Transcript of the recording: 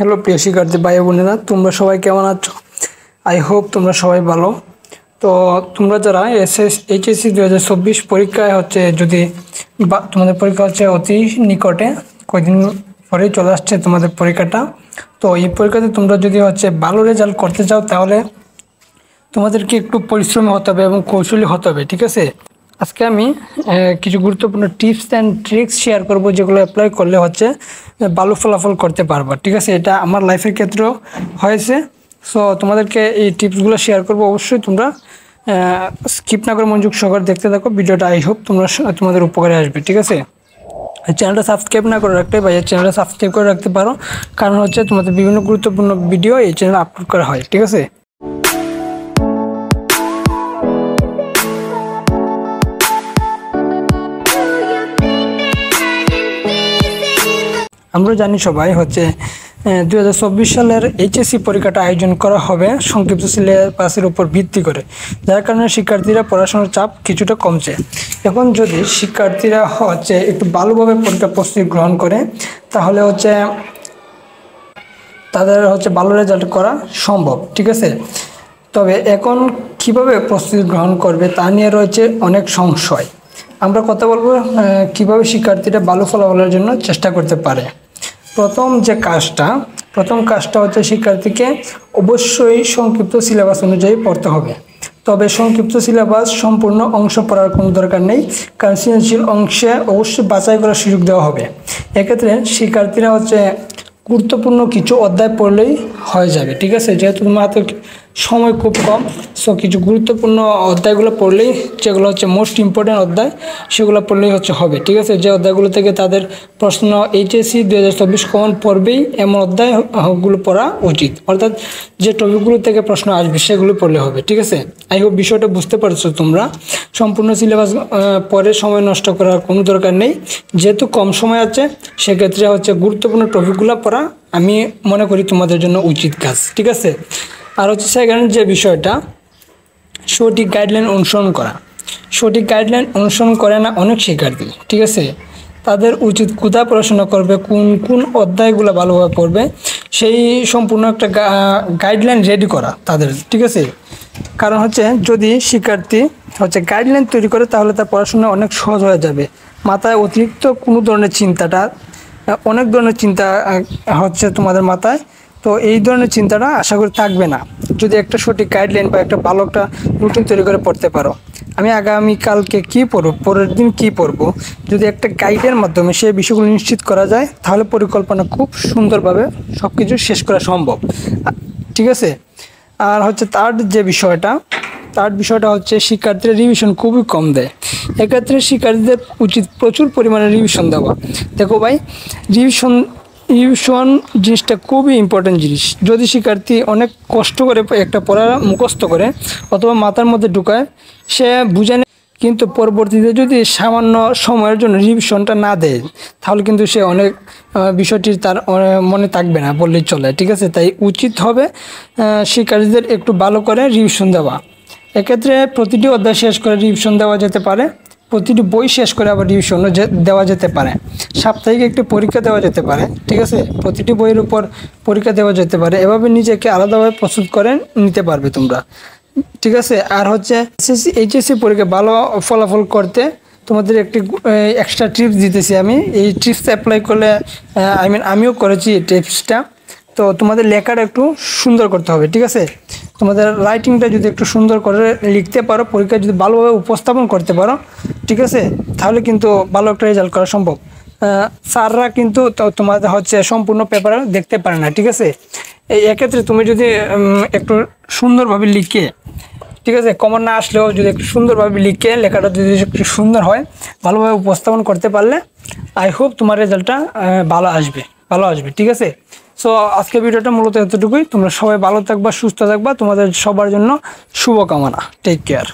Hello প্রিয় শিক্ষার্থী ভাই বোনেরা, তোমরা সবাই কেমন আছো? আই হোপ তোমরা সবাই ভালো। তো তোমরা যারা এইচএসসি 2024 পরীক্ষায় যদি তোমাদের পরীক্ষা অতি নিকটে, কয়েকদিন পরেই চলে আসছে তোমাদের পরীক্ষাটা। তো এই পরীক্ষাতে তোমরা যদি ভালো রেজাল্ট করতে চাও তাহলে তোমাদেরকে একটু পরিশ্রমী হতে হবে এবং কৌশলী হতে হবে, ঠিক আছে? আজকে আমি কিছু গুরুত্বপূর্ণ টিপস অ্যান্ড ট্রিক্স শেয়ার করব, যেগুলো অ্যাপ্লাই করলে ভালো ফলাফল করতে পারবা, ঠিক আছে? এটা আমার লাইফের ক্ষেত্রেও হয়েছে। সো তোমাদেরকে এই টিপসগুলো শেয়ার করব, অবশ্যই তোমরা স্কিপ না করে মনোযোগ সহকারে দেখতে থাকো ভিডিওটা। আই হোপ তোমাদের উপকারে আসবে, ঠিক আছে? চ্যানেলটা সাবস্ক্রাইব না করে রাখতে ভাইয়া চ্যানেলটা সাবস্ক্রাইব করে রাখতে পারো, কারণ তোমাদের বিভিন্ন গুরুত্বপূর্ণ ভিডিও এই চ্যানেলে আপলোড করা হয়, ঠিক আছে? আমরা জানি সবাই 2024 সালের এইচএসসি পরীক্ষাটা আয়োজন করা হবে সংক্ষিপ্ত সিলেবাসের উপর ভিত্তি করে, যার কারণে শিক্ষার্থীরা পড়াশোনার চাপ কিছুটা কমছে। এখন যদি শিক্ষার্থীরা একটু ভালোভাবে পরীক্ষা প্রস্তুতি গ্রহণ করে তাহলে তাদের ভালো রেজাল্ট করা সম্ভব, ঠিক আছে? তবে এখন কিভাবে প্রস্তুতি গ্রহণ করবে তা নিয়ে রয়েছে অনেক সংশয়। আমরা কথা বলবো কিভাবে শিক্ষার্থীরা ভালো ফলাফলের জন্য চেষ্টা করতে পারে। প্রথম কাজটা শিক্ষার্থীকে অবশ্যই সংক্ষিপ্ত সিলেবাস অনুযায়ী পড়তে হবে। তবে সংক্ষিপ্ত সিলেবাস সম্পূর্ণ অংশ পড়ার কোনো দরকার নেই, কারণ সৃজনশীল অংশে অবশ্যই বাছাই করার সুযোগ দেওয়া হবে। এক্ষেত্রে শিক্ষার্থীরা গুরুত্বপূর্ণ কিছু অধ্যায় পড়লেই হয়ে যাবে, ঠিক আছে? যেহেতু তোমার হাতে সময় খুব কম, সো কিছু গুরুত্বপূর্ণ অধ্যায়গুলো পড়লেই, যেগুলো মোস্ট ইম্পর্টেন্ট অধ্যায়, সেগুলো পড়লেই হবে, ঠিক আছে? যে অধ্যায়গুলো থেকে তাদের প্রশ্ন এইচএসসি 2024 কমন পড়বেই এমন অধ্যায়গুলো পড়া উচিত, অর্থাৎ যে টপিকগুলো থেকে প্রশ্ন আসবে সেগুলো পড়লে হবে, ঠিক আছে? আই হোপ বিষয়টা বুঝতে পারছো তোমরা। সম্পূর্ণ সিলেবাস পরে সময় নষ্ট করার কোনো দরকার নেই, যেহেতু কম সময় আছে। সেক্ষেত্রে গুরুত্বপূর্ণ টপিকগুলো পড়া আমি মনে করি তোমাদের জন্য উচিত কাজ, ঠিক আছে? আর সেকেন্ড যে বিষয়টা, সঠিক গাইডলাইন অনুসরণ করা। সঠিক গাইডলাইন অনুসরণ করে না অনেক শিক্ষার্থী, ঠিক আছে? তাদের উচিত কোথায় পড়াশোনা করবে, কোন অধ্যায়গুলো ভালোভাবে পড়বে, সেই সম্পূর্ণ একটা গাইডলাইন রেডি করা তাদের, ঠিক আছে? কারণ যদি শিক্ষার্থী গাইডলাইন তৈরি করে তাহলে তার পড়াশোনা অনেক সহজ হয়ে যাবে। মাথায় অতিরিক্ত কোনো ধরনের অনেক ধরনের চিন্তা তোমাদের মাথায়, তো এই ধরনের চিন্তাটা আশা করি থাকবে না যদি একটা সঠিক গাইডলাইন বা একটা ভালো একটা রুটিন তৈরি করে পড়তে পারো। আমি আগামীকালকে কী পড়ব, পরের দিন কী পড়ব, যদি একটা গাইডের মাধ্যমে সেই বিষয়গুলো নিশ্চিত করা যায় তাহলে পরিকল্পনা খুব সুন্দরভাবে সব কিছু শেষ করা সম্ভব, ঠিক আছে? আর তার বিষয়টা শিক্ষার্থীরা রিভিশন খুবই কম দেয়। এক্ষেত্রে শিক্ষার্থীদের উচিত প্রচুর পরিমাণে রিভিশন দেওয়া। দেখো ভাই, রিভিশন জিনিসটা খুবই ইম্পর্টেন্ট জিনিস। যদি শিক্ষার্থী অনেক কষ্ট করে একটা পড়া মুখস্থ করে অথবা মাথার মধ্যে ঢুকায়, সে বুঝে নেয়, কিন্তু পরবর্তীতে যদি সামান্য সময়ের জন্য রিভিশনটা না দেয় তাহলে কিন্তু সে অনেক বিষয়টি তার মনে থাকবে না বললেই চলে, ঠিক আছে? তাই উচিত হবে শিক্ষার্থীদের একটু ভালো করে রিভিশন দেওয়া। এক্ষেত্রে প্রতিটি অধ্যায় শেষ করে রিভিশন দেওয়া যেতে পারে, প্রতিটি বই শেষ করে আবার রিভিশনও দেওয়া যেতে পারে, সাপ্তাহিক একটি পরীক্ষা দেওয়া যেতে পারে, ঠিক আছে? প্রতিটি বইয়ের উপর পরীক্ষা দেওয়া যেতে পারে। এভাবে নিজেকে আলাদাভাবে প্রস্তুত করে নিতে পারবে তোমরা, ঠিক আছে? আর এইচএসসি পরীক্ষা ভালো ফলাফল করতে তোমাদের একটি এক্সট্রা টিপস দিতেছি আমি। এই টিপস অ্যাপ্লাই করলে আমিও করেছি এই টিপসটা। তো তোমাদের লেখাটা একটু সুন্দর করতে হবে, ঠিক আছে? তোমাদের রাইটিংটা যদি একটু সুন্দর করে লিখতে পারো, পরীক্ষায় যদি ভালোভাবে উপস্থাপন করতে পারো, ঠিক আছে, তাহলে কিন্তু ভালো একটা রেজাল্ট করা সম্ভব। স্যাররা কিন্তু তোমাদের সম্পূর্ণ পেপার দেখতে পারে না, ঠিক আছে? এক্ষেত্রে তুমি যদি একটু সুন্দরভাবে লিখে, ঠিক আছে, কমন না আসলেও যদি একটু সুন্দরভাবে লিখে লেখাটা যদি একটু সুন্দর হয়, ভালোভাবে উপস্থাপন করতে পারলে আই হোপ তোমার রেজাল্টটা ভালো আসবে, ঠিক আছে? সো আজকের ভিডিওটা মূলত এতটুকুই। তোমরা সবাই ভালো থাকবা, সুস্থ থাকবা, তোমাদের সবার জন্য শুভকামনা। Take care.